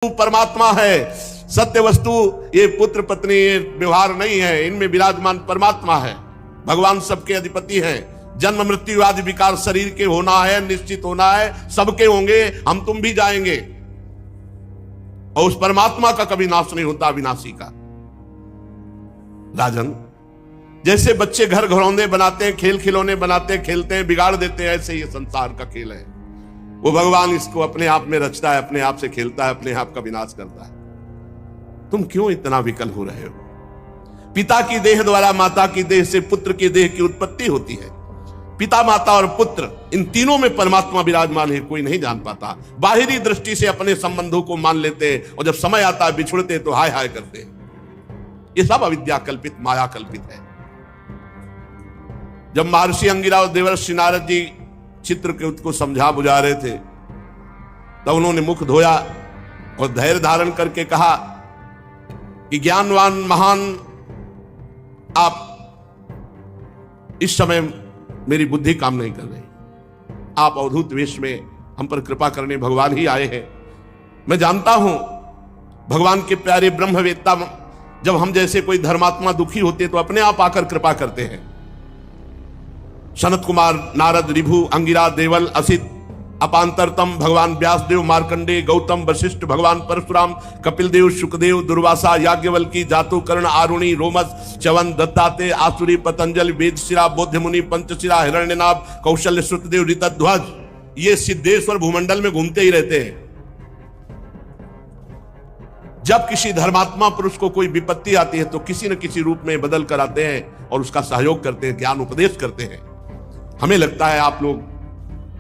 परमात्मा है। सत्य वस्तु ये पुत्र पत्नी ये व्यवहार नहीं है, इनमें विराजमान परमात्मा है। भगवान सबके अधिपति हैं। जन्म मृत्यु आदि विकार शरीर के होना है, निश्चित होना है, सबके होंगे, हम तुम भी जाएंगे। और उस परमात्मा का कभी नाश नहीं होता, अविनाशी का। राजन, जैसे बच्चे घर घरौंदे बनाते हैं, खेल खिलौने बनाते हैं, खेलते हैं, बिगाड़ देते हैं, ऐसे ये संसार का खेल है। वो भगवान इसको अपने आप में रचता है, अपने आप से खेलता है, अपने आप का विनाश करता है। तुम क्यों इतना विकल हो रहे हो? पिता की देह द्वारा माता की देह से पुत्र की देह की उत्पत्ति होती है। पिता, माता और पुत्र, इन तीनों में परमात्मा विराजमान है, कोई नहीं जान पाता। बाहरी दृष्टि से अपने संबंधों को मान लेते हैं और जब समय आता है बिछुड़ते तो हाय हाय करते हैं। ये सब अविद्या कल्पित, माया कल्पित है। जब महर्षि अंगिरा और देवर्षि नारद जी चित्रकूट को समझा बुझा रहे थे, तब उन्होंने मुख धोया और धैर्य धारण करके कहा कि ज्ञानवान महान, आप इस समय मेरी बुद्धि काम नहीं कर रही। आप अवधूत वेश में हम पर कृपा करने भगवान ही आए हैं। मैं जानता हूं भगवान के प्यारे ब्रह्मवेत्ता, जब हम जैसे कोई धर्मात्मा दुखी होते तो अपने आप आकर कृपा करते हैं। सनत कुमार, नारद, ऋभु, अंगिरा, देवल, असित, अपांतरतम, भगवान व्यासदेव, मार्कंडे, गौतम, वशिष्ठ, भगवान परशुराम, कपिल देव, शुकदेव, दुर्वासा, याज्ञवल्की, जातुकर्ण, आरुणि, रोमस, च्यवन, दत्ताते, आसुरी, पतंजलि, वेदशिरा, बौद्धमुनि, पंचशिरा, हिरण्यनाभ, कौशल्य, श्रुतदेव, ऋतध्वज, ये सिद्धेश्वर भूमंडल में घूमते ही रहते हैं। जब किसी धर्मात्मा पुरुष को कोई विपत्ति आती है तो किसी न किसी रूप में बदल कर आते हैं और उसका सहयोग करते हैं, ज्ञान उपदेश करते हैं। हमें लगता है आप लोग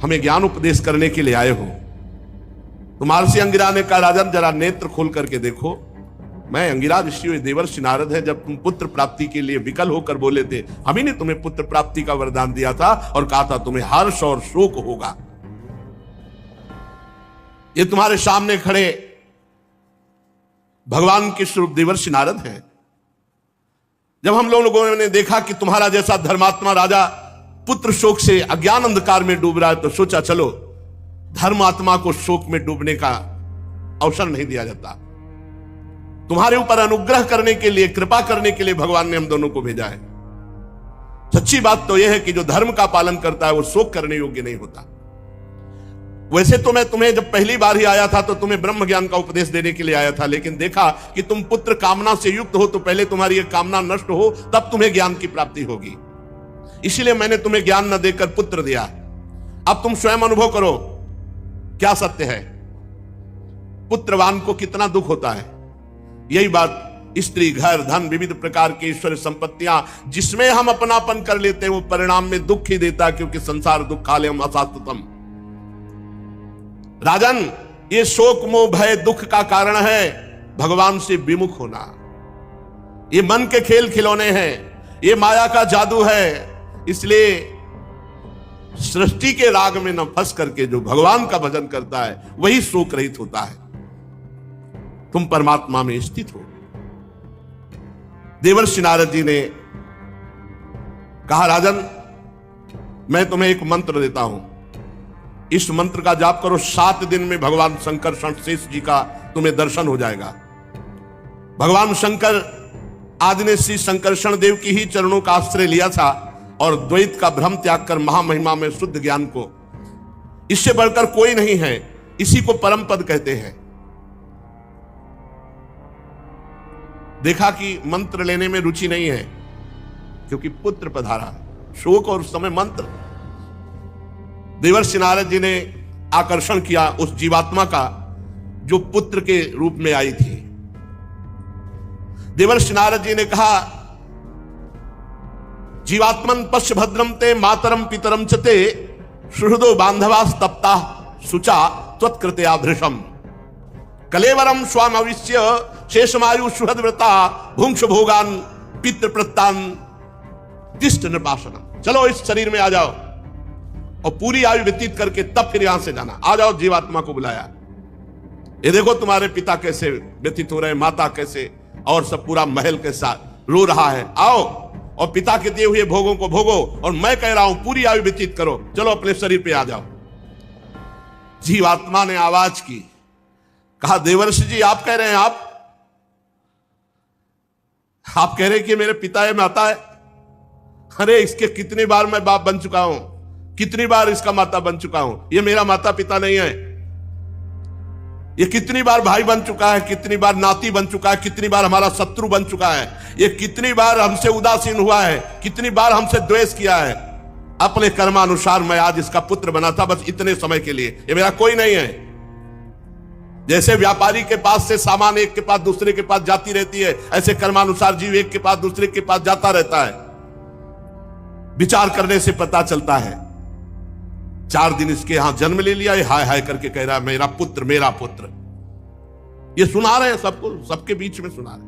हमें ज्ञान उपदेश करने के लिए आए हो। तो महर्षि अंगिरा ने कहा, राजन जरा नेत्र खोल करके देखो, मैं अंगिरा ऋषि देवर्षि नारद है। जब तुम पुत्र प्राप्ति के लिए विकल होकर बोले थे, हम ही ने तुम्हें पुत्र प्राप्ति का वरदान दिया था और कहा था तुम्हें हर्ष और शोक होगा। ये तुम्हारे सामने खड़े भगवान के स्वरूप देवर्षि नारद हैं। जब हम लोगों ने देखा कि तुम्हारा जैसा धर्मात्मा राजा पुत्र शोक से अज्ञान अंधकार में डूब रहा है, तो सोचा चलो धर्मात्मा को शोक में डूबने का अवसर नहीं दिया जाता। तुम्हारे ऊपर अनुग्रह करने के लिए, कृपा करने के लिए भगवान ने हम दोनों को भेजा है। सच्ची बात तो यह है कि जो धर्म का पालन करता है वो शोक करने योग्य नहीं होता। वैसे तो मैं तुम्हें जब पहली बार ही आया था तो तुम्हें ब्रह्म ज्ञान का उपदेश देने के लिए आया था, लेकिन देखा कि तुम पुत्र कामना से युक्त हो, तो पहले तुम्हारी यह कामना नष्ट हो, तब तुम्हें ज्ञान की प्राप्ति होगी। इसीलिए मैंने तुम्हें ज्ञान न देकर पुत्र दिया। अब तुम स्वयं अनुभव करो क्या सत्य है, पुत्रवान को कितना दुख होता है। यही बात स्त्री, घर, धन, विविध प्रकार की ईश्वर संपत्तियां जिसमें हम अपनापन कर लेते हैं वो परिणाम में दुख ही देता है, क्योंकि संसार दुखालयम अशाश्वतम। राजन, ये शोक मोह भय दुख का कारण है भगवान से विमुख होना। ये मन के खेल खिलौने हैं, ये माया का जादू है। इसलिए सृष्टि के राग में न फंस करके जो भगवान का भजन करता है वही शोक रहित होता है। तुम परमात्मा में स्थित हो। देवर्षि नारद जी ने कहा, राजन मैं तुम्हें एक मंत्र देता हूं, इस मंत्र का जाप करो। 7 दिन में भगवान शंकर शेष जी का तुम्हें दर्शन हो जाएगा। भगवान शंकर आदि ने श्री शंकरषण देव की ही चरणों का आश्रय लिया था और द्वैत का भ्रम त्याग कर महामहिमा में शुद्ध ज्ञान को, इससे बढ़कर कोई नहीं है, इसी को परम पद कहते हैं। देखा कि मंत्र लेने में रुचि नहीं है, क्योंकि पुत्र पधारा, शोक और उस समय मंत्र। देवर्षि नारद जी ने आकर्षण किया उस जीवात्मा का जो पुत्र के रूप में आई थी। देवर्षि नारद जी ने कहा, जीवात्मन पश्य भद्रम ते मातरम पितरम चते सुहृदो बांधवास तप्ता सुचा त्वत्कृते आभृशम कलेवरम स्वाम अविश्य शेषमायु सुहृदव्रता भुंक्ष भोगान पितृप्रत्तान दिष्ट नृपाशनम। चलो इस शरीर में आ जाओ और पूरी आयु व्यतीत करके तब फिर यहां से जाना। आ जाओ, जीवात्मा को बुलाया। ये देखो तुम्हारे पिता कैसे व्यतीत हो रहे हैं, माता कैसे, और सब पूरा महल के साथ रो रहा है। आओ और पिता के दिए हुए भोगों को भोगो, और मैं कह रहा हूं पूरी आयु व्यतीत करो। चलो अपने शरीर पे आ जाओ। जीवात्मा ने आवाज की, कहा देवर्षि जी आप कह रहे हैं, आप कह रहे हैं कि मेरे पिता है माता है। अरे इसके कितनी बार मैं बाप बन चुका हूं, कितनी बार इसका माता बन चुका हूं। ये मेरा माता पिता नहीं है। ये कितनी बार भाई बन चुका है, कितनी बार नाती बन चुका है, कितनी बार हमारा शत्रु बन चुका है। ये कितनी बार हमसे उदासीन हुआ है, कितनी बार हमसे द्वेष किया है। अपने कर्मानुसार मैं आज इसका पुत्र बना था, बस इतने समय के लिए। ये मेरा कोई नहीं है। जैसे व्यापारी के पास से सामान एक के पास दूसरे के पास जाती रहती है, ऐसे कर्मानुसार जीव एक के पास दूसरे के पास जाता रहता है। विचार करने से पता चलता है। 4 दिन इसके यहां जन्म ले लिया, ये हाय हाय करके कह रहा है मेरा पुत्र मेरा पुत्र। ये सुना रहे हैं सबको, सबके बीच में सुना रहे हैं।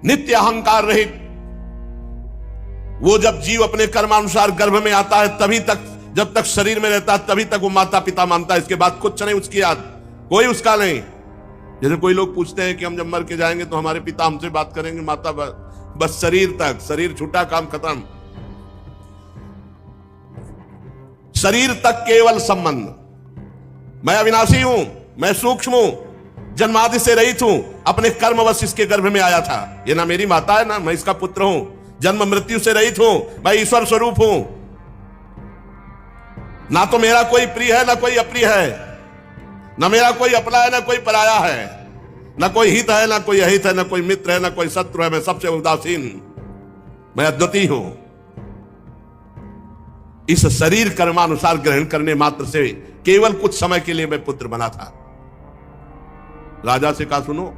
नित्य अहंकार रहित वो जब जीव अपने कर्मानुसार गर्भ में आता है, तभी तक, जब तक शरीर में रहता है तभी तक वो माता पिता मानता है। इसके बाद कुछ नहीं उसकी याद, कोई उसका नहीं। जैसे कोई लोग पूछते हैं कि हम जब मर के जाएंगे तो हमारे पिता हमसे बात करेंगे, माता बस शरीर तक, शरीर छूटा काम खत्म। शरीर तक केवल संबंध। मैं अविनाशी हूं, मैं सूक्ष्म हूं, जन्मादि से रहित हूं, अपने कर्मवश इसके गर्भ में आया था। ये ना मेरी माता है ना मैं इसका पुत्र हूं। जन्म मृत्यु से रहित हूं, मैं ईश्वर स्वरूप हूं। ना तो मेरा कोई प्रिय है ना कोई अप्रिय है, ना मेरा कोई अपना है ना कोई पराया है, ना कोई हित है ना कोई अहित है, ना कोई मित्र है ना कोई शत्रु है। मैं सबसे उदासीन, मैं अद्वितीय हूं। इस शरीर कर्मानुसार ग्रहण करने मात्र से केवल कुछ समय के लिए मैं पुत्र बना था। राजा से कहा सुनो।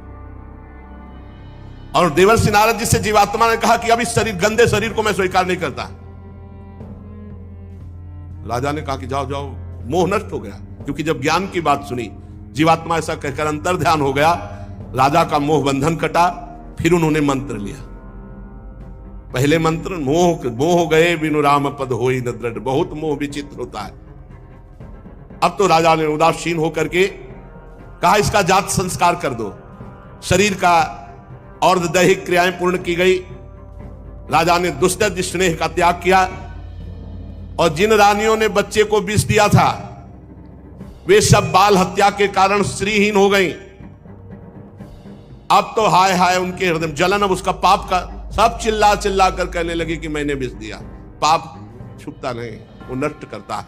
और देवर्षि नारद जी से जीवात्मा ने कहा कि अब इस शरीर, गंदे शरीर को मैं स्वीकार नहीं करता। राजा ने कहा कि जाओ जाओ, मोह नष्ट हो गया। क्योंकि जब ज्ञान की बात सुनी, जीवात्मा ऐसा कहकर अंतर ध्यान हो गया, राजा का मोह बंधन कटा। फिर उन्होंने मंत्र लिया। पहले मंत्र, मोह गए बिनु राम पद होई न दृढ़। बहुत मोह विचित्र होता है। अब तो राजा ने उदासीन होकर के कहा इसका जात संस्कार कर दो। शरीर का और दैहिक क्रियाएं पूर्ण की गई। राजा ने दुस्त्यज स्नेह का त्याग किया। और जिन रानियों ने बच्चे को विष दिया था, वे सब बाल हत्या के कारण श्रीहीन हो गई। अब तो हाय हाय उनके हृदय में जलन। अब उसका पाप का सब चिल्ला चिल्ला कर कहने लगे कि मैंने विष दिया। पाप छुपता नहीं, वो नष्ट करता है।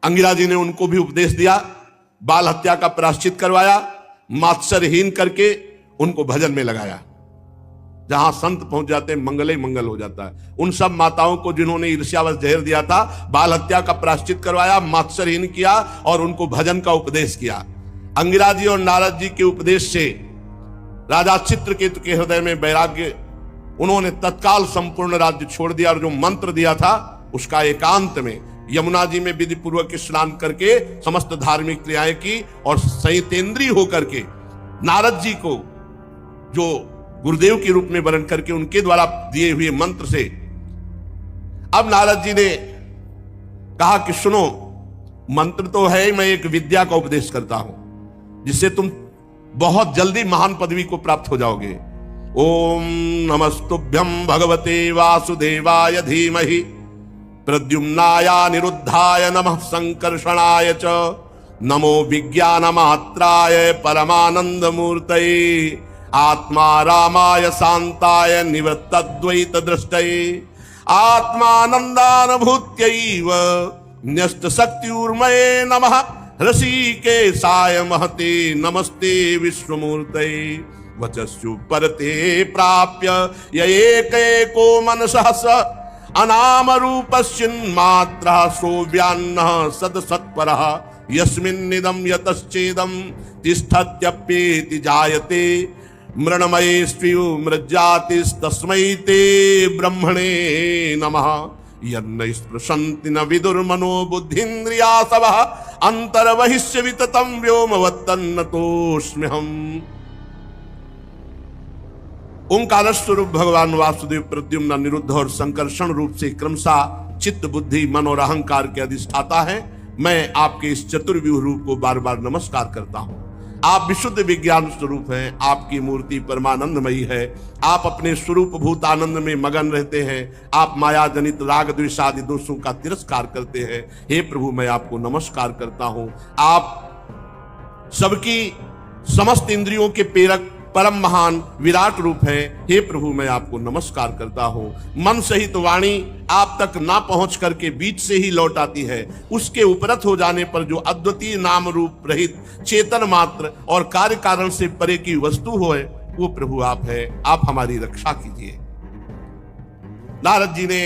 अंगिरा जी ने उनको भी उपदेश दिया, बाल हत्या का प्रायश्चित करवाया, मात्सरहीन करके उनको भजन में लगाया। जहां संत पहुंच जाते हैं मंगल ही मंगल हो जाता है। उन सब माताओं को जिन्होंने ईर्ष्यावश जहर दिया था, बाल हत्या का प्रायश्चित करवाया, मात्सरहीन किया और उनको भजन का उपदेश किया। अंगिरा जी और नारद जी के उपदेश से राजा चित्रकेतु के हृदय में वैराग्य, उन्होंने तत्काल संपूर्ण राज्य छोड़ दिया। और जो मंत्र दिया था उसका एकांत में यमुना जी में विधि पूर्वक स्नान करके समस्त धार्मिक क्रियाएं की और संयतेंद्रीय होकर के नारद जी को जो गुरुदेव के रूप में वर्ण करके उनके द्वारा दिए हुए मंत्र से, अब नारद जी ने कहा कि सुनो, मंत्र तो है, मैं एक विद्या का उपदेश करता हूं जिससे तुम बहुत जल्दी महान पदवी को प्राप्त हो जाओगे। ओम नमस्तुभ्यं भगवते वासुदेवाय धीमहि प्रद्युम्नाय निरुद्धाय नमः संकर्षणाय च नमो विज्ञानमात्राय परमानंद मूर्तये आत्मा रामाय शांताय निवृत्तद्वैत दृष्टये आत्मानंदानुभूत्यैव न्यस्त शक्तिर्मये नमः ऋषिकेशाय महते नमस्ते विश्वमूर्तये वचस्सु परते प्राप्य य एकैको मनसः स अनाम रूपस्यन्मात्रः सोऽव्यान्नः सदसत्परः यस्मिन्निदं यतश्चेदं तिष्ठत्यप्येति जायते मृण्मयेष्वियो मृज्जातिस्तस्मै ते ब्रह्मणे नमः यन्न स्पृशन्ति न विदुर्मनो बुद्धीन्द्रियासवः अन्तर्बहिश्च विततं व्योमवत्तन्नतोऽस्म्यहम्। ओंकार स्वरूप भगवान वासुदेव प्रद्युम्न निरुद्ध और संकर्षण रूप से क्रमशः चित्त बुद्धि मन और अहंकार के अधिष्ठाता है। मैं आपके इस चतुर्व्यूह रूप को बार बार नमस्कार करता हूं। आप विशुद्ध विज्ञान स्वरूप हैं, आपकी मूर्ति परमानंदमयी है, आप अपने स्वरूप भूत आनंद में मगन रहते हैं, आप माया जनित राग द्वेष आदि दोषों का तिरस्कार करते हैं। हे प्रभु, मैं आपको नमस्कार करता हूं। आप सबकी समस्त इंद्रियों के प्रेरक परम महान विराट रूप है। हे प्रभु, मैं आपको नमस्कार करता हूं। मन सहित वाणी आप तक ना पहुंच करके बीच से ही लौट आती है। उसके उपरत हो जाने पर जो अद्वितीय नाम रूप रहित चेतन मात्र और कार्य कारण से परे की वस्तु हो, वो प्रभु आप है। आप हमारी रक्षा कीजिए। नारद जी ने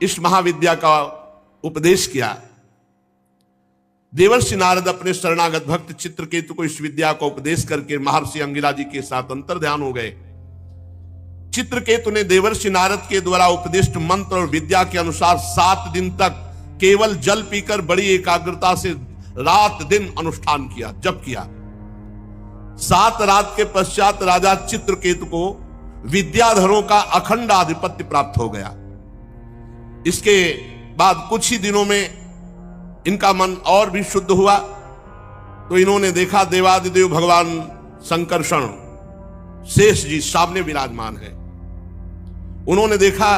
इस महाविद्या का उपदेश किया। देवर्षि नारद अपने शरणागत भक्त चित्रकेतु को इस विद्या का उपदेश करके महर्षि अंगिरा जी के साथ अंतर्ध्यान हो गए। चित्रकेतु ने देवर्षि नारद के द्वारा उपदिष्ट मंत्र और विद्या के अनुसार 7 दिन तक केवल जल पीकर बड़ी एकाग्रता से रात दिन अनुष्ठान किया, जप किया। 7 रात के पश्चात राजा चित्रकेतु को विद्याधरों का अखंड आधिपत्य प्राप्त हो गया। इसके बाद कुछ ही दिनों में इनका मन और भी शुद्ध हुआ, तो इन्होंने देखा देवादिदेव भगवान संकर्षण शेष जी सामने विराजमान है। उन्होंने देखा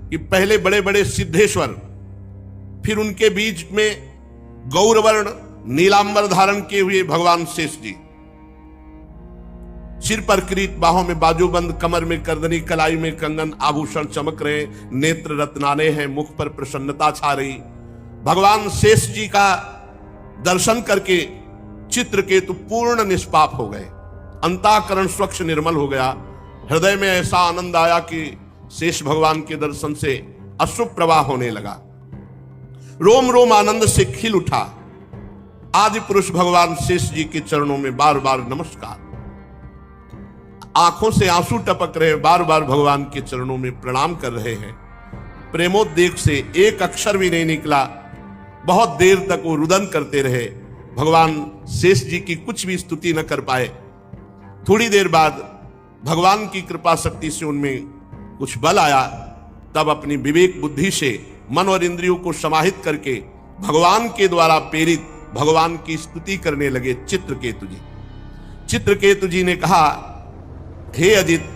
कि पहले बड़े बड़े सिद्धेश्वर, फिर उनके बीच में गौरवर्ण नीलांबर धारण किए हुए भगवान शेष जी, सिर पर किरीट, बाहों में बाजूबंद, कमर में करदनी, कलाई में कंगन, आभूषण चमक रहे, नेत्र रत्नाने हैं, मुख पर प्रसन्नता छा रही। भगवान शेष जी का दर्शन करके चित्रकेतु पूर्ण निष्पाप हो गए, अंतःकरण स्वच्छ निर्मल हो गया। हृदय में ऐसा आनंद आया कि शेष भगवान के दर्शन से अश्रु प्रवाह होने लगा। रोम रोम आनंद से खिल उठा। आदि पुरुष भगवान शेष जी के चरणों में बार बार नमस्कार, आंखों से आंसू टपक रहे, बार बार भगवान के चरणों में प्रणाम कर रहे हैं। प्रेमोद्वेग से एक अक्षर भी नहीं निकला। बहुत देर तक वो रुदन करते रहे। भगवान शेष जी की कुछ भी स्तुति न कर पाए। थोड़ी देर बाद भगवान की कृपा शक्ति से उनमें कुछ बल आया। तब अपनी विवेक बुद्धि से मन और इंद्रियों को समाहित करके भगवान के द्वारा प्रेरित भगवान की स्तुति करने लगे चित्रकेतु जी। चित्रकेतु जी ने कहा, हे अजित,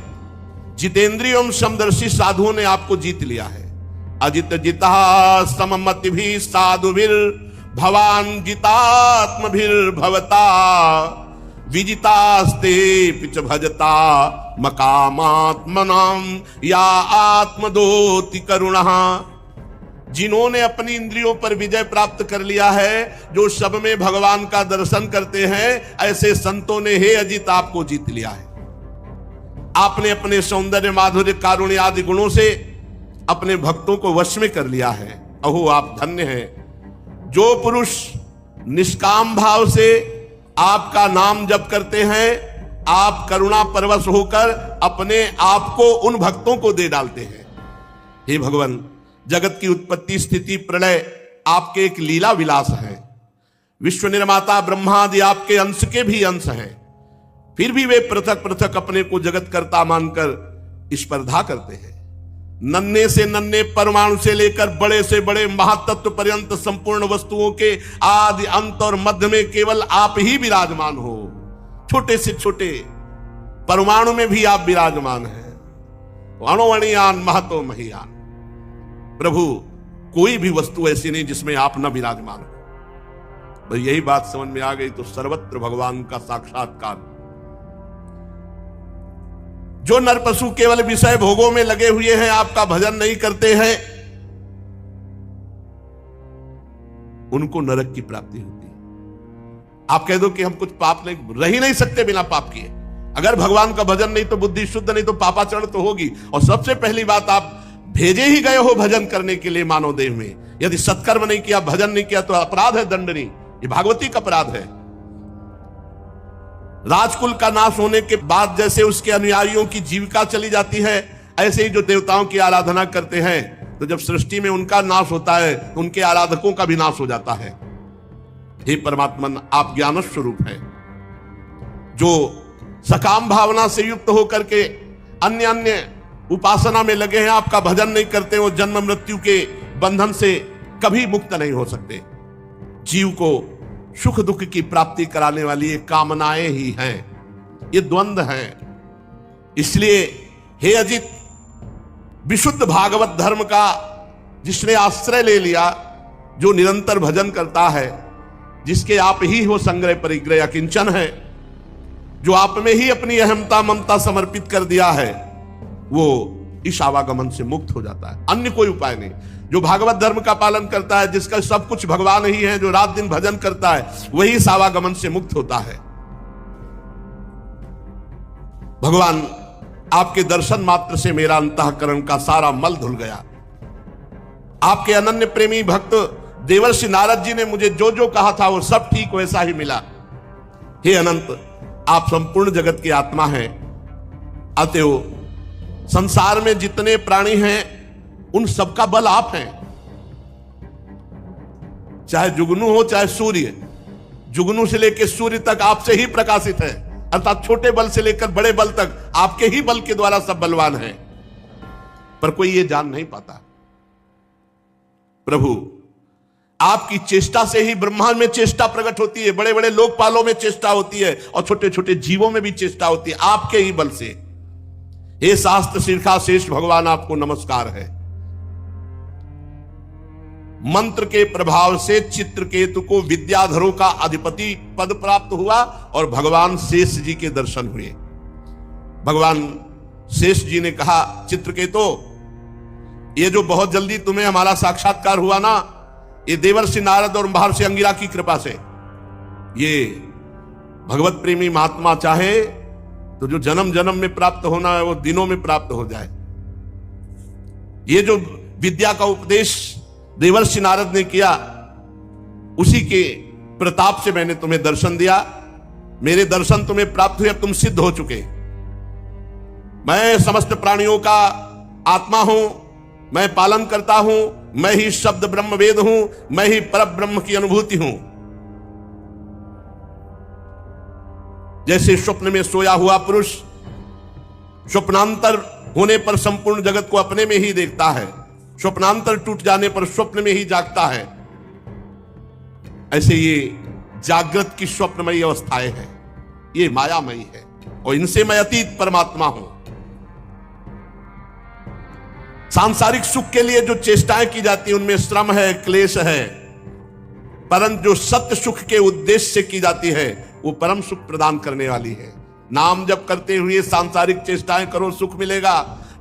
जितेंद्रियम समदर्शी साधुओं ने आपको जीत लिया है। अजित जिता सममति भी साधुभिर भवान जितात्मभिर भवता विजितास्ते पिच भजता मकामात्मनाम या आत्मदोति करुणः। जिन्होंने अपनी इंद्रियों पर विजय प्राप्त कर लिया है, जो सब में भगवान का दर्शन करते हैं, ऐसे संतों ने हे अजित आपको जीत लिया है। आपने अपने सौंदर्य, माधुर्य, कारुण्य आदि गुणों से अपने भक्तों को वश में कर लिया है। अहो आप धन्य हैं। जो पुरुष निष्काम भाव से आपका नाम जप करते हैं, आप करुणा परवश होकर अपने आप को उन भक्तों को दे डालते हैं। हे भगवान, जगत की उत्पत्ति, स्थिति, प्रलय आपके एक लीला विलास है। विश्व निर्माता ब्रह्मादि आपके अंश के भी अंश हैं, फिर भी वे पृथक पृथक अपने को जगत कर्ता मानकर स्पर्धा करते हैं। नन्हे से नन्हे परमाणु से लेकर बड़े से बड़े महातत्व पर्यंत संपूर्ण वस्तुओं के आदि अंत और मध्य में केवल आप ही विराजमान हो। छोटे से छोटे परमाणु में भी आप विराजमान हैं। अणुअणियान महतो महियान। प्रभु, कोई भी वस्तु ऐसी नहीं जिसमें आप न विराजमान हो। भाई यही बात समझ में आ गई तो सर्वत्र भगवान का साक्षात्कार। जो नर पशु केवल विषय भोगों में लगे हुए हैं, आपका भजन नहीं करते हैं, उनको नरक की प्राप्ति होती है। आप कह दो कि हम कुछ पाप नहीं, रह ही नहीं सकते बिना पाप किए। अगर भगवान का भजन नहीं तो बुद्धि शुद्ध नहीं तो पापाचरण तो होगी। और सबसे पहली बात, आप भेजे ही गए हो भजन करने के लिए मानव देह में। यदि सत्कर्म नहीं किया, भजन नहीं किया तो अपराध है, दंडनीय। ये भागवती का अपराध है। राजकुल का नाश होने के बाद जैसे उसके अनुयायियों की जीविका चली जाती है, ऐसे ही जो देवताओं की आराधना करते हैं, तो जब सृष्टि में उनका नाश होता है तो उनके आराधकों का भी नाश हो जाता है। हे परमात्मन, आप ज्ञान स्वरूप हैं। जो सकाम भावना से युक्त होकर के अन्य अन्य उपासना में लगे हैं, आपका भजन नहीं करते, वो जन्म मृत्यु के बंधन से कभी मुक्त नहीं हो सकते। जीव को सुख दुख की प्राप्ति कराने वाली ये कामनाएं ही हैं, ये द्वंद्व हैं। इसलिए हे अजित, विशुद्ध भागवत धर्म का जिसने आश्रय ले लिया, जो निरंतर भजन करता है, जिसके आप ही हो संग्रह परिग्रह अकिंचन है, जो आप में ही अपनी अहमता ममता समर्पित कर दिया है, वो इस आवागमन से मुक्त हो जाता है। अन्य कोई उपाय नहीं। जो भागवत धर्म का पालन करता है, जिसका सब कुछ भगवान ही है, जो रात दिन भजन करता है, वही इस आवागमन से मुक्त होता है। भगवान आपके दर्शन मात्र से मेरा अंतःकरण का सारा मल धुल गया। आपके अनन्य प्रेमी भक्त देवर्षि नारद जी ने मुझे जो जो कहा था वो सब ठीक वैसा ही मिला। हे अनंत, आप संपूर्ण जगत की आत्मा हैं। अतएव संसार में जितने प्राणी हैं उन सबका बल आप हैं। चाहे जुगनू हो चाहे सूर्य, जुगनू से लेकर सूर्य तक आपसे ही प्रकाशित है, अर्थात छोटे बल से लेकर बड़े बल तक आपके ही बल के द्वारा सब बलवान हैं, पर कोई ये जान नहीं पाता। प्रभु, आपकी चेष्टा से ही ब्रह्मांड में चेष्टा प्रकट होती है, बड़े बड़े लोकपालों में चेष्टा होती है, और छोटे छोटे जीवों में भी चेष्टा होती है, आपके ही बल से। हे शास्त्र शीर्षा शेष भगवान, आपको नमस्कार है। मंत्र के प्रभाव से चित्रकेतु को विद्याधरों का अधिपति पद प्राप्त हुआ और भगवान शेष जी के दर्शन हुए। भगवान शेष जी ने कहा, चित्रकेतु, ये जो बहुत जल्दी तुम्हें हमारा साक्षात्कार हुआ ना, ये देवर्षि नारद और महर्षि अंगिरा की कृपा से। ये भगवत प्रेमी महात्मा चाहे तो जो जन्म जन्म में प्राप्त होना है वो दिनों में प्राप्त हो जाए। ये जो विद्या का उपदेश देवर्षि नारद ने किया, उसी के प्रताप से मैंने तुम्हें दर्शन दिया। मेरे दर्शन तुम्हें प्राप्त हुए, अब तुम सिद्ध हो चुके। मैं समस्त प्राणियों का आत्मा हूं, मैं पालन करता हूं, मैं ही शब्द ब्रह्म वेद हूं, मैं ही पर ब्रह्म की अनुभूति हूं। जैसे स्वप्न में सोया हुआ पुरुष स्वप्नांतर होने पर संपूर्ण जगत को अपने में ही देखता है, स्वप्नांतर टूट जाने पर स्वप्न में ही जागता है, ऐसे ये जागृत की स्वप्नमयी अवस्थाएं हैं, ये मायामयी है, और इनसे मैं अतीत परमात्मा हूं। सांसारिक सुख के लिए जो चेष्टाएं की जाती हैं उनमें श्रम है, क्लेश है, परंतु जो सत्य सुख के उद्देश्य से की जाती है वो परम सुख प्रदान करने वाली है। नाम जप करते हुए सांसारिक चेष्टाएं करो, सुख मिलेगा।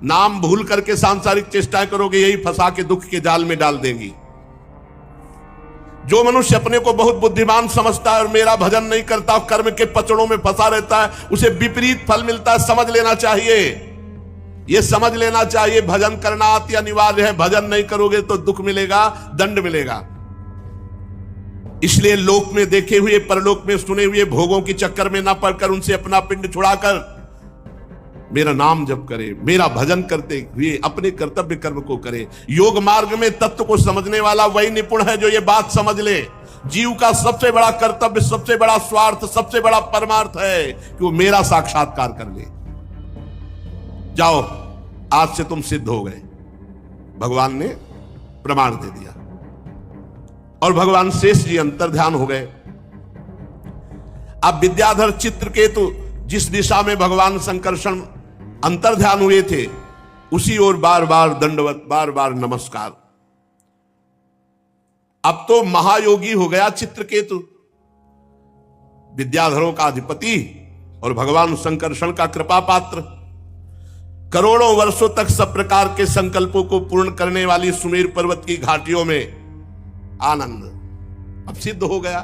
नाम भूल करके सांसारिक चेष्टाएं करोगे, यही फंसा के दुख के जाल में डाल देंगी। जो मनुष्य अपने को बहुत बुद्धिमान समझता है और मेरा भजन नहीं करता, कर्म के पचड़ों में फंसा रहता है, उसे विपरीत फल मिलता है। समझ लेना चाहिए, यह समझ लेना चाहिए, भजन करना अति अनिवार्य है। भजन नहीं करोगे तो दुख मिलेगा, दंड मिलेगा। इसलिए लोक में देखे हुए, परलोक में सुने हुए भोगों के चक्कर में ना पड़कर उनसे अपना पिंड छुड़ाकर मेरा नाम जप करे, मेरा भजन करते हुए अपने कर्तव्य कर्म को करे। योग मार्ग में तत्व को समझने वाला वही निपुण है जो ये बात समझ ले, जीव का सबसे बड़ा कर्तव्य, सबसे बड़ा स्वार्थ, सबसे बड़ा परमार्थ है कि वो मेरा साक्षात्कार कर ले। जाओ, आज से तुम सिद्ध हो गए। भगवान ने प्रमाण दे दिया और भगवान शेष जी अंतर्ध्यान हो गए। अब विद्याधर चित्रकेतु जिस दिशा में भगवान संकर्षण अंतर्ध्यान हुए थे, उसी ओर बार बार दंडवत, बार बार नमस्कार। अब तो महायोगी हो गया चित्रकेतु, विद्याधरों का अधिपति और भगवान संकर्षण का कृपा पात्र। करोड़ों वर्षों तक सब प्रकार के संकल्पों को पूर्ण करने वाली सुमेर पर्वत की घाटियों में आनंद अब सिद्ध हो गया।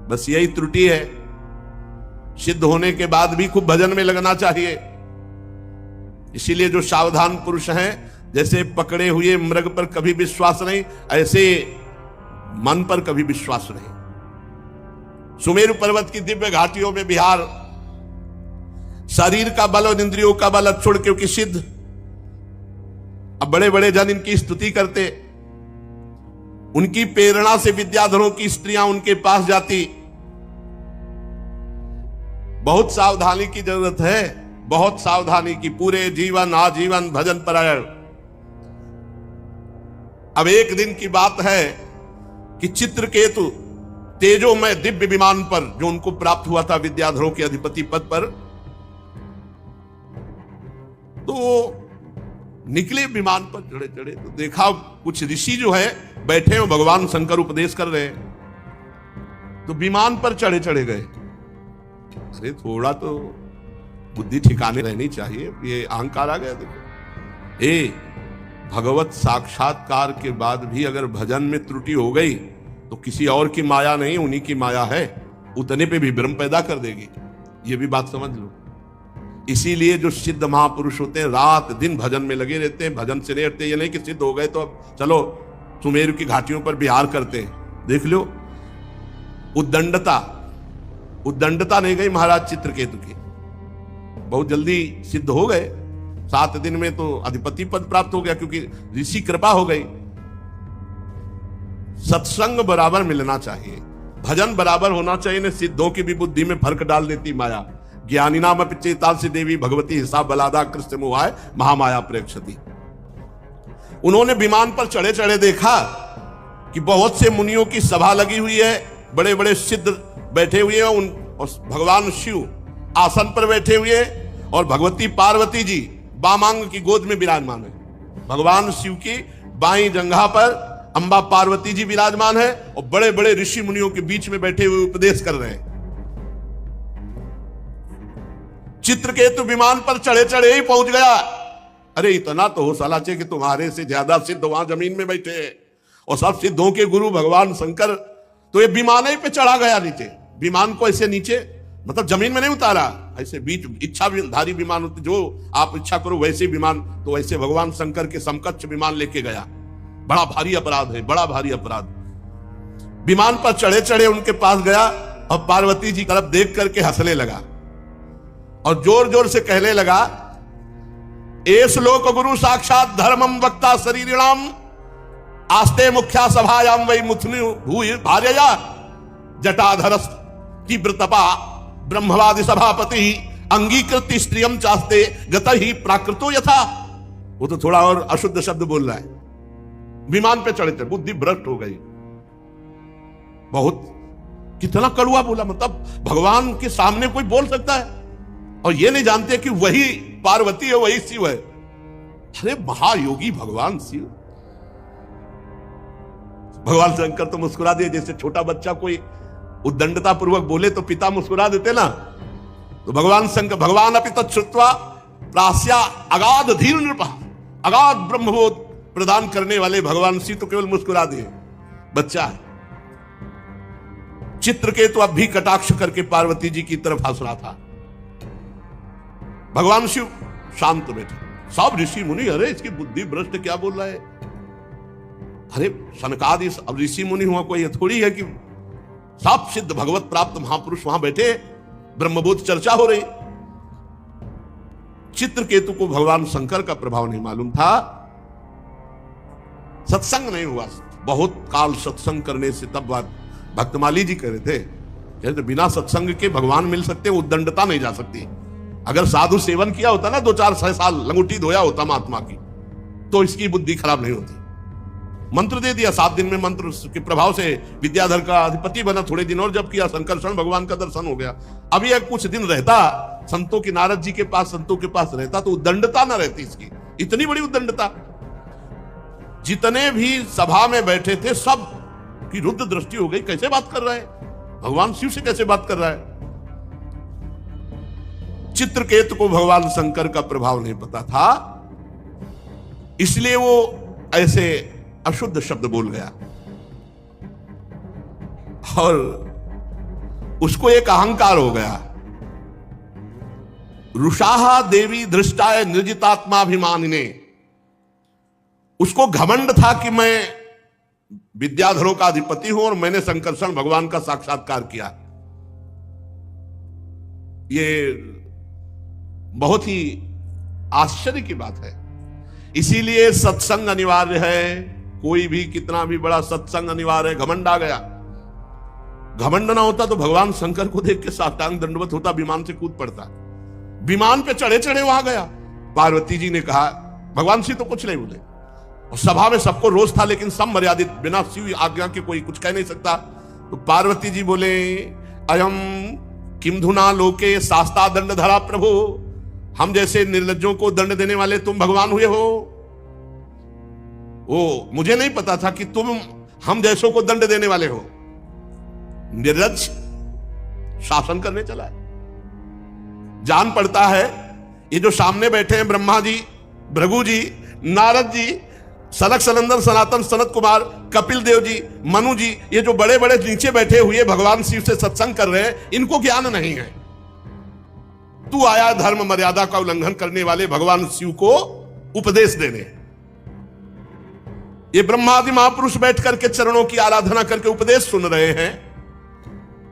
बस यही त्रुटि है, सिद्ध होने के बाद भी खूब भजन में लगना चाहिए। इसीलिए जो सावधान पुरुष हैं, जैसे पकड़े हुए मृग पर कभी विश्वास नहीं, ऐसे मन पर कभी विश्वास नहीं। सुमेरु पर्वत की दिव्य घाटियों में विहार, शरीर का बल और इंद्रियों का बल छोड़, क्योंकि सिद्ध। अब बड़े बड़े जन इनकी स्तुति करते, उनकी प्रेरणा से विद्याधरों की स्त्रियां उनके पास जाती। बहुत सावधानी की जरूरत है, बहुत सावधानी की। पूरे जीवन आजीवन भजन परायण। अब एक दिन की बात है कि चित्रकेतु तेजोमय दिव्य विमान पर जो उनको प्राप्त हुआ था विद्याधरों के अधिपति पद पर, तो निकले विमान पर चढ़े चढ़े तो देखा कुछ ऋषि जो है बैठे हो, भगवान शंकर उपदेश कर रहे हैं, तो विमान पर चढ़े चढ़े गए। अरे थोड़ा तो बुद्धि ठिकाने रहनी चाहिए, ये अहंकार आ गया। देखो भगवत साक्षात्कार के बाद भी अगर भजन में त्रुटि हो गई तो किसी और की माया नहीं, उन्हीं की माया है, उतने पे भी भ्रम पैदा कर देगी। ये भी बात समझ लो। इसीलिए जो सिद्ध महापुरुष होते हैं रात दिन भजन में लगे रहते हैं, भजन से नहीं हटते। ये नहीं कि सिद्ध हो गए तो अब चलो सुमेरु की घाटियों पर विहार करते हैं। देख लो उद्दंडता नहीं गई महाराज चित्रकेतु की, बहुत जल्दी सिद्ध हो गए। 7 दिन में तो अधिपति पद प्राप्त हो गया, क्योंकि ऋषि कृपा हो गई। सत्संग बराबर मिलना चाहिए, भजन बराबर होना चाहिए। न सिद्धों की भी बुद्धि में फर्क डाल देती माया। ज्ञानी नाम पिचेता से देवी भगवती हिसाब बलादा कृष्ण मुहाय महामाया प्रेक्षती। उन्होंने विमान पर चढ़े चढ़े देखा कि बहुत से मुनियों की सभा लगी हुई है, बड़े बड़े सिद्ध बैठे हुए हैं, और भगवान शिव आसन पर बैठे हुए, और भगवती पार्वती जी बामांग की गोद में विराजमान है। भगवान शिव की बाईं जंघा पर अंबा पार्वती जी विराजमान है, और बड़े बड़े ऋषि मुनियों के बीच में बैठे हुए उपदेश कर रहे हैं। चित्रकेतु विमान पर चढ़े चढ़े ही पहुंच गया। अरे इतना तो हो साला कि तुम्हारे से ज्यादा सिद्ध वहां जमीन में बैठे हैं, और सब सिद्धों के गुरु भगवान शंकर। तो ये विमान ही पे चढ़ा गया नीचे। विमान को ऐसे नीचे मतलब जमीन में नहीं उतारा, ऐसे बीच इच्छाधारी विमान होते, जो आप इच्छा करो वैसे विमान। तो ऐसे भगवान शंकर के समकक्ष विमान लेके गया। बड़ा भारी अपराध है, बड़ा भारी अपराध। विमान पर चढ़े चढ़े उनके पास गया, और पार्वती जी तरफ देख करके हंसने लगा, और जोर जोर से कहने लगा, एस लोक गुरु साक्षात धर्मम वक्ता शरीरिणाम आस्ते मुख्या सभायाम वै मुथुनि भूय भार्यया जटाधरस तीव्रतपा ब्रह्मवादि सभापति अंगीकृत स्त्रियम चास्ते गत ही प्राकृतो यथा। वो तो थोड़ा और अशुद्ध शब्द बोल रहा है। विमान पे चढ़े थे, बुद्धि भ्रष्ट हो गई। बहुत कितना कड़ुआ बोला, मतलब भगवान के सामने कोई बोल सकता है, और ये नहीं जानते कि वही पार्वती है, वही शिव है। अरे महायोगी भगवान शिव। भगवान शंकर तो मुस्कुरा दिए, जैसे छोटा बच्चा कोई उद्दंडता पूर्वक बोले तो पिता मुस्कुरा देते ना। तो भगवान शंकर भगवान अपि तच्छ्रुत्वा प्रास्या अगाध धीर नृप, अगाध ब्रह्मबोध प्रदान करने वाले भगवान शिव तो केवल मुस्कुरा दिए, बच्चा है। चित्रकेतु अब भी कटाक्ष करके पार्वती जी की तरफ हंस रहा था। भगवान शिव शांत बैठे। सब ऋषि मुनि, अरे इसकी बुद्धि भ्रष्ट क्या बोल रहा है। अरे सनकादि ऋषि मुनि हुआ कोई थोड़ी है कि सब सिद्ध भगवत प्राप्त महापुरुष वहां बैठे, ब्रह्मबोध चर्चा हो रही। चित्रकेतु को भगवान शंकर का प्रभाव नहीं मालूम था, सत्संग नहीं हुआ। बहुत काल सत्संग करने से तब बात भक्तमाली जी कह रहे थे, कहते बिना सत्संग के भगवान मिल सकते, उद्दंडता नहीं जा सकती। अगर साधु सेवन किया होता ना 2-4 साल, लंगोटी धोया होता महात्मा की, तो इसकी बुद्धि खराब नहीं होती। मंत्र दे दिया, 7 दिन में मंत्र के प्रभाव से विद्याधर का अधिपति बना। थोड़े दिन और जब किया, संकर्षण भगवान का दर्शन हो गया। अभी एक कुछ दिन रहता संतों की, नारद जी के पास, संतों के पास रहता, तो उद्दंडता ना रहती इसकी। इतनी बड़ी उद्दंडता। जितने भी सभा में बैठे थे सब की रुद्र दृष्टि हो गई। कैसे बात कर रहा है भगवान शिव से, कैसे बात कर रहा है। चित्रकेतु को भगवान शंकर का प्रभाव नहीं पता था, इसलिए वो ऐसे अशुद्ध शब्द बोल गया, और उसको एक अहंकार हो गया। रुषाहा देवी दृष्टाय निर्जितात्माभिमानिने, उसको घमंड था कि मैं विद्याधरों का अधिपति हूं और मैंने संकर्षण भगवान का साक्षात्कार किया। ये बहुत ही आश्चर्य की बात है। इसीलिए सत्संग अनिवार्य है। कोई भी कितना भी बड़ा सत्संग अनिवार्य है। घमंड आ गया, घमंड ना होता तो भगवान शंकर को देख के साष्टांग दंडवत होता, विमान से कूद पड़ता। विमान पे चढ़े चढ़े वहां गया। पार्वती जी ने कहा, भगवान शिव तो कुछ नहीं बोले, और सभा में सबको रोष था, लेकिन सब मर्यादित, बिना शिव आज्ञा के कोई कुछ कह नहीं सकता। तो पार्वती जी बोले, अयम किम धुना लोके शास्ता दंड धरा प्रभु, हम जैसे निर्लज्जों को दंड देने वाले तुम भगवान हुए हो? ओ, मुझे नहीं पता था कि तुम हम जैसों को दंड देने वाले हो। निर्लज्ज शासन करने चला है। जान पड़ता है ये जो सामने बैठे हैं ब्रह्मा जी, भृगु जी, नारद जी, सनक सनंदन सनातन सनत कुमार, कपिल देव जी, मनु जी, ये जो बड़े बड़े नीचे बैठे हुए भगवान शिव से सत्संग कर रहे हैं, इनको ज्ञान नहीं है। तू आया धर्म मर्यादा का उल्लंघन करने वाले भगवान शिव को उपदेश देने। ये ब्रह्मादि महापुरुष बैठ करके चरणों की आराधना करके उपदेश सुन रहे हैं।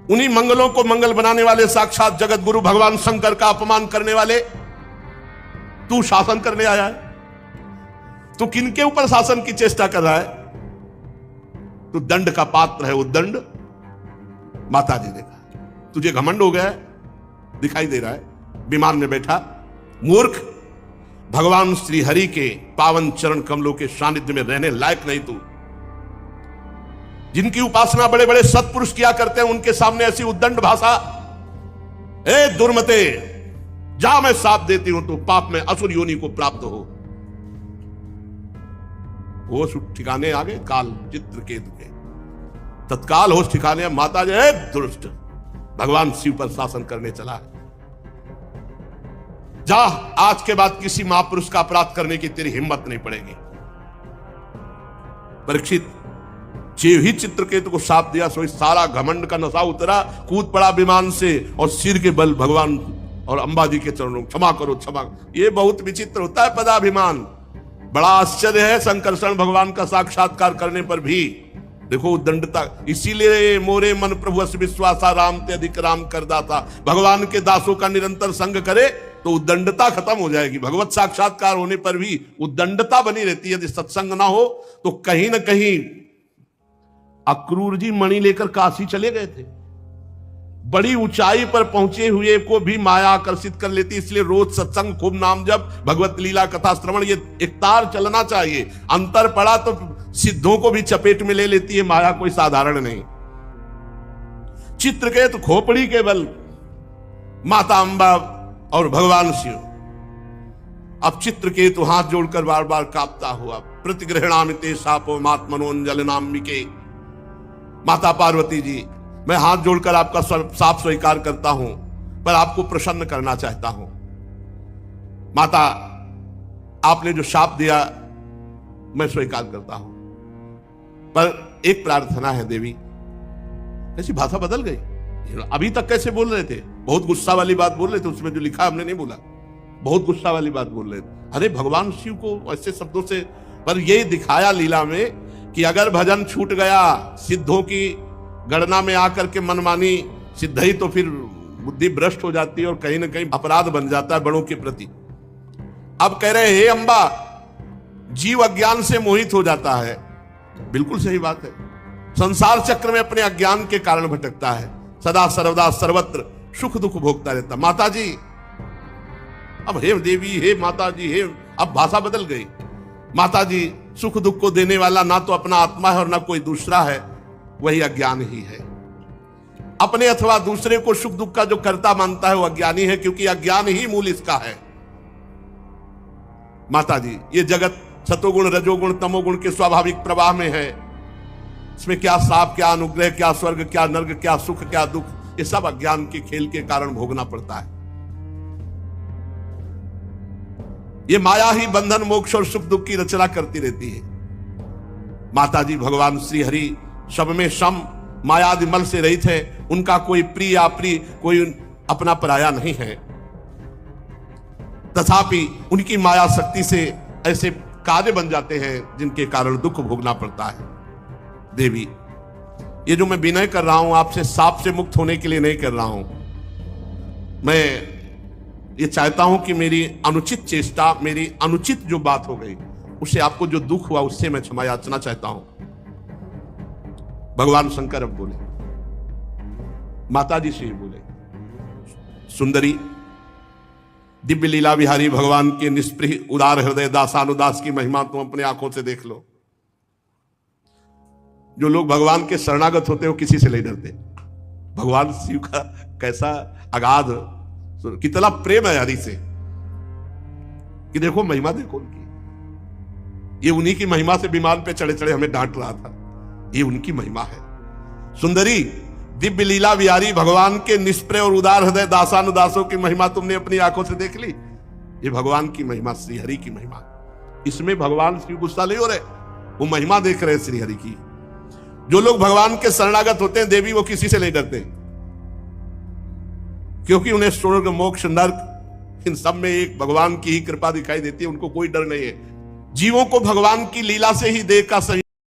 उन्हीं मंगलों को मंगल बनाने वाले साक्षात जगत गुरु भगवान शंकर का अपमान करने वाले तू शासन करने आया है। तू किनके ऊपर शासन की चेष्टा कर रहा है? तू दंड का पात्र है। वो दंड माता जी ने कहा। तुझे घमंड हो गया है, दिखाई दे रहा है विमान में बैठा मूर्ख। भगवान श्री हरि के पावन चरण कमलों के सानिध्य में रहने लायक नहीं तू। जिनकी उपासना बड़े बड़े सत्पुरुष किया करते हैं, उनके सामने ऐसी उद्दंड भाषा। ए दुर्मते, जा, मैं साथ देती हूं, तू पाप में असुर योनि को प्राप्त हो। होश ठिकाने आ गए काल चित्रकेतु के। तत्काल होश ठिकाने। माता जी, दुष्ट, भगवान शिव पर शासन करने चला है। जा, आज के बाद किसी महापुरुष का अपराध करने की तेरी हिम्मत नहीं पड़ेगी। परीक्षित जीव ही चित्रकेतु को साथ दिया, सो सारा घमंड का नशा उतरा, कूद पड़ा विमान से और सिर के बल भगवान और अंबा जी के चरणों, क्षमा करो क्षमा। ये बहुत विचित्र होता है पदाभिमान। बड़ा आश्चर्य है संकर्षण भगवान का साक्षात्कार करने पर भी। देखो दंडता। इसीलिए मोरे मन प्रभु अस विश्वासा, राम ते अधिक राम कर दाता। भगवान के दासों का निरंतर संग करे तो उद्दंडता खत्म हो जाएगी। भगवत साक्षात्कार होने पर भी उद्दंडता बनी रहती है। यदि सत्संग ना हो तो कहीं ना कहीं अक्रूर जी मणि लेकर काशी चले गए थे। बड़ी ऊंचाई पर पहुंचे हुए को भी माया आकर्षित कर लेती। इसलिए रोज सत्संग, खूब नाम जप, भगवत लीला कथा श्रवण, ये एक तार चलना चाहिए। अंतर पड़ा तो सिद्धों को भी चपेट में ले लेती है माया, कोई साधारण नहीं। चित्रकेतु खोपड़ी के बल माता अंबा और भगवान शिव। अब चित्रकेतु हाथ जोड़कर बार बार कांपता हुआ, प्रतिग्रहणामिते सापो मात्मनोंजलनाम्बिके। माता पार्वती जी, मैं हाथ जोड़कर आपका साप स्वीकार करता हूं, पर आपको प्रसन्न करना चाहता हूं। माता, आपने जो शाप दिया मैं स्वीकार करता हूं, पर एक प्रार्थना है देवी। कैसी भाषा बदल गई। अभी तक कैसे बोल रहे थे? बहुत गुस्सा वाली बात बोल रहे थे। उसमें जो लिखा हमने नहीं बोला, बहुत गुस्सा वाली बात बोल रहे थे। अरे भगवान शिव को ऐसे शब्दों से, पर यही दिखाया लीला में कि अगर भजन छूट गया, सिद्धों की गणना में आकर के मनमानी सिद्ध ही, तो फिर बुद्धि भ्रष्ट हो जाती है और कहीं ना कहीं अपराध बन जाता है बड़ों के प्रति। अब कह रहे हे अंबा, जीव अज्ञान से मोहित हो जाता है। बिल्कुल सही बात है। संसार चक्र में अपने अज्ञान के कारण भटकता है, सदा सर्वदा सर्वत्र सुख दुख भोगता रहता। माता जी, अब हे देवी, हे माता जी, हे, अब भाषा बदल गई। माता जी, सुख दुख को देने वाला ना तो अपना आत्मा है और ना कोई दूसरा है, वही अज्ञान ही है। अपने अथवा दूसरे को सुख दुख का जो कर्ता मानता है वो अज्ञानी है, क्योंकि अज्ञान ही मूल इसका है। माता जी, ये जगत सतोगुण रजोगुण तमोगुण के स्वाभाविक प्रवाह में है। इसमें क्या साप, क्या अनुग्रह, क्या स्वर्ग, क्या नर्क, क्या सुख, क्या दुख, ये सब अज्ञान के खेल के कारण भोगना पड़ता है। ये माया ही बंधन मोक्ष और सुख दुख की रचना करती रहती है। माता जी, भगवान श्री हरि सब में सम मायादि मल से रहित है। उनका कोई प्रिय अप्रिय, कोई अपना पराया नहीं है। तथापि उनकी माया शक्ति से ऐसे कार्य बन जाते हैं जिनके कारण दुख भोगना पड़ता है। देवी, ये जो मैं विनय कर रहा हूं आपसे, साप से मुक्त होने के लिए नहीं कर रहा हूं। मैं ये चाहता हूं कि मेरी अनुचित चेष्टा, मेरी अनुचित जो बात हो गई, उससे आपको जो दुख हुआ उससे मैं क्षमा याचना चाहता हूं। भगवान शंकर अब बोले, माता जी से ही बोले, सुंदरी, दिव्य लीला विहारी भगवान के निष्प्रिय उदार हृदय दासानुदास की महिमा तुम अपने आंखों से देख लो। जो लोग भगवान के शरणागत होते हैं वो किसी से नहीं डरते। भगवान शिव का कैसा अगाध, कितना प्रेम है हरि से कि देखो महिमा देखो उनकी। ये उन्हीं की महिमा से विमान पे चढ़े चढ़े हमें डांट रहा था, ये उनकी महिमा है। सुंदरी दिव्य लीला विहारी भगवान के निष्प्रय और उदार हृदय दासानुदासों की महिमा तुमने अपनी आंखों से देख ली। ये भगवान की महिमा, श्री हरि की महिमा। इसमें भगवान शिव गुस्सा नहीं हो रहे, वो महिमा देख रहे हैं श्री हरि की। जो लोग भगवान के शरणागत होते हैं देवी, वो किसी से नहीं डरते, क्योंकि उन्हें स्वर्ग मोक्ष नर्क इन सब में एक भगवान की ही कृपा दिखाई देती है। उनको कोई डर नहीं है। जीवों को भगवान की लीला से ही देह का